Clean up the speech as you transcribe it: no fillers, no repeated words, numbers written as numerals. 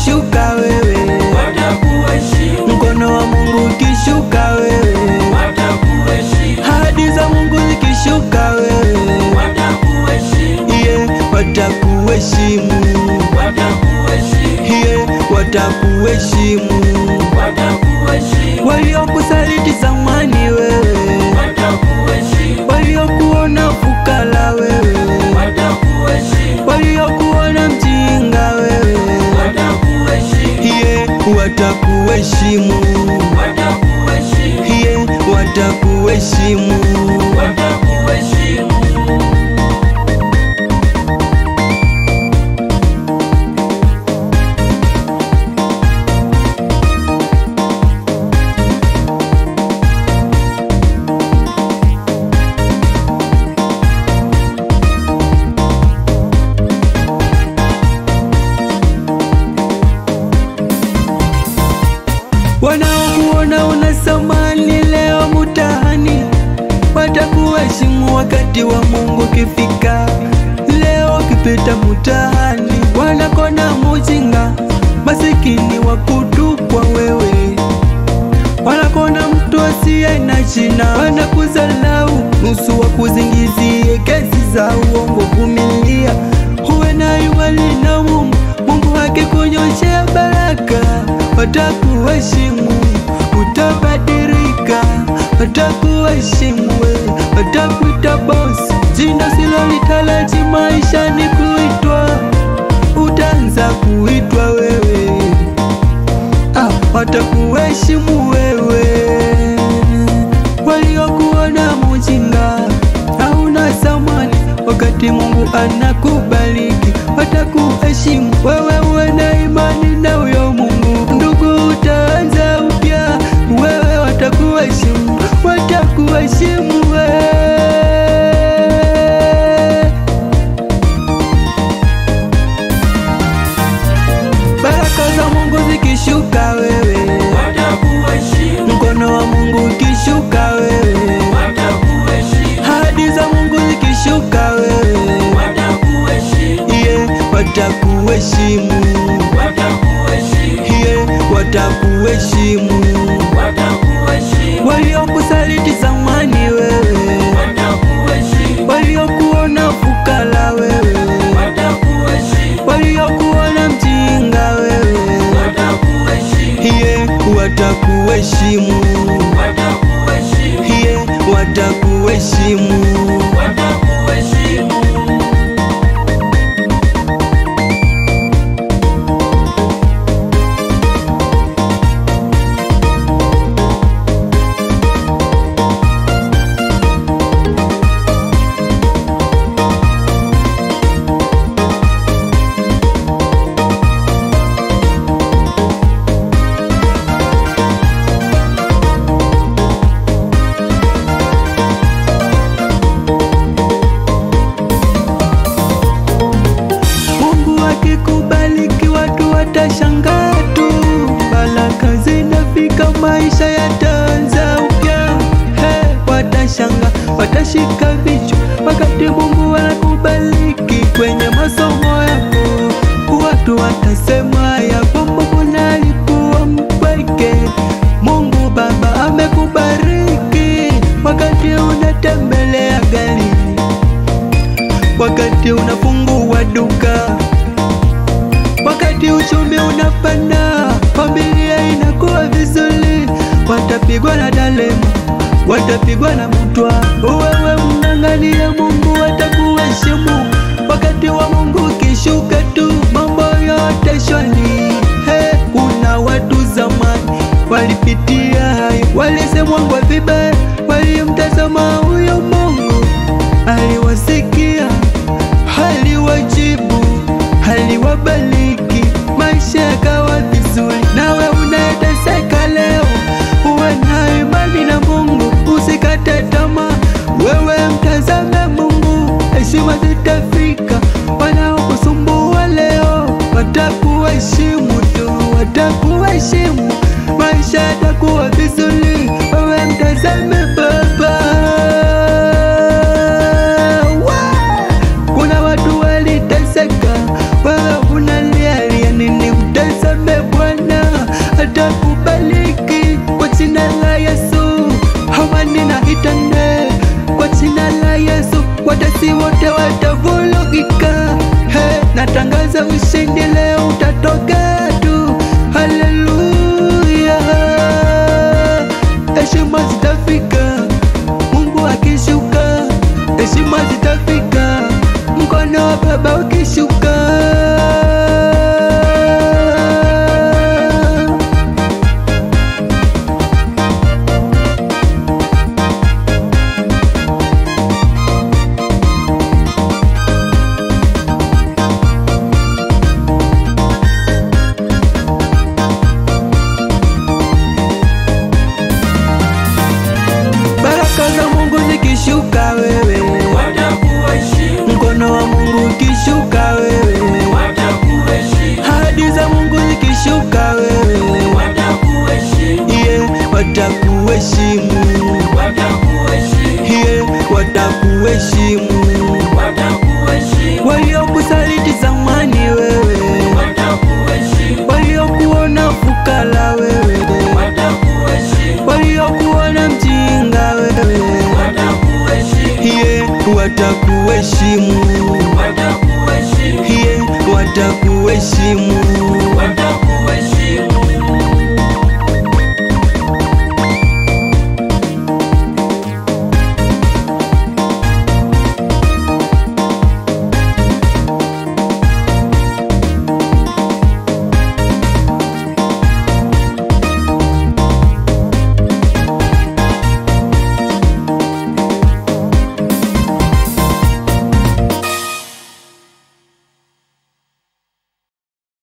ukishuka wewe, watakuheshimu. mkono wa Mungu ukishuka wewe, Watakuheshimu. ahadi za Mungu zikishuka wewe, Watakuheshimu. yeah, watakuheshimu, Watakuheshimu. yeah, watakuheshimu. Watakuheshimu. Waliokusaliti zamani wewe, Watakuheshimu. waliokuona fukara wewe, Watakuheshimu. waliokuona mjinga wewe, Watakuheshimu. yeah, watakuheshimu, Watakuheshimu. yeah, watakuheshimu. Watakuheshimu. Wanaokuona una thamani leo mtaani, watakuheshimu wakati wa Mungu kifika. Leo ukipita mtaani, wanakona mujinga, masikini wa kutupwa wewe, wanakona mtu asiye na jina, wanakuzalau nusu wa kuzingizie kesi za uongo. Vumilia, uwe na imani na Mungu, Mungu akikunyeshea baraka, watakuheshimu, utabadilika, watakuheshimu, watakuita boss, jina silolitaraji maishani kuitwa, utaanza kuitwa wewe, watakuheshimu wewe. Waliokuona mujinga hauna thamani, wakati Mungu anakubariki, watakuheshimu wewe. Uwe na imani na huyo Mungu, ndugu, utaanza upya wewe, watakuheshimu, watakuheshimu wewe. Baraka za Mungu zikishuka wewe, Watakuheshimu. mkono wa Mungu ukishuka wewe, Watakuheshimu. ahadi za Mungu zikishuka wewe, Watakuheshimu. yeah, watakuheshimu, Watakuheshimu. yeah, watakuheshimu. Watakuheshimu. Waliokusaliti zamani wewe, Watakuheshimu. waliokuona fukara wewe, Watakuheshimu. waliokuona mjinga wewe, Watakuheshimu. yeah, watakuheshimu, Watakuheshimu. yeah, watakuheshimu. Watakuheshimu. Mungu akikubariki watu watashangaa tu, baraka zinafika, maisha yataanza upya. Hey, watashanga, watashika vichwa wakati Mungu anakubariki kwenye masomo yako. Watu watasema ya kwamba mbona alikuwa mpweke. Mungu Baba amekubariki wakati unatembelea gari, wakati unafungua duka, wakati uchumi unapanda, familia inakuwa vizuri. Watapigwa na dalemu, watapigwa na mtwa, wewe mnang'ania Mungu, watakuheshimu. Wakati wa Mungu ukishuka tu, mambo yote shwari. Hey, kuna watu zamani walipitia hayo, walisemwa kwa vibaya, walimtazama huyo Mungu, aliwasikia, aliwajibu, aliwabariki, maisha yakawa vizuri. Nawe unayeteseka leo, uwe na imani na Mungu, usikate tamaa, wewe mtazame Mungu, heshima zitafika. Wanaokusumbua leo watakuheshimu tu, watakuheshimu, maisha yatakuwa vizuri, wewe mtazame Baba. Kuna watu waliteseka, wewe unalialia nini? Mtazame watavurugika. Natangaza ushindi leo utatoka tu. Haleluya, heshima zitafika, Mungu akishuka, heshima zitafika, mkono wa Baba ukishuka. Baraka za Mungu zikishuka wewe, watakuheshimu, mkono wa Mungu ukishuka wewe, watakuheshimu, ahadi za Mungu zikishuka wewe, watakuheshimu, watakuheshimu, watakuheshimu, watakuheshimu, waliokusaliti zamani wewe, watakuheshimu, waliokuona fukara wewe, watakuheshimu, waliokuona mjinga wewe, watakuheshimu, watakuheshimu, watakuheshimu, watakuheshimu.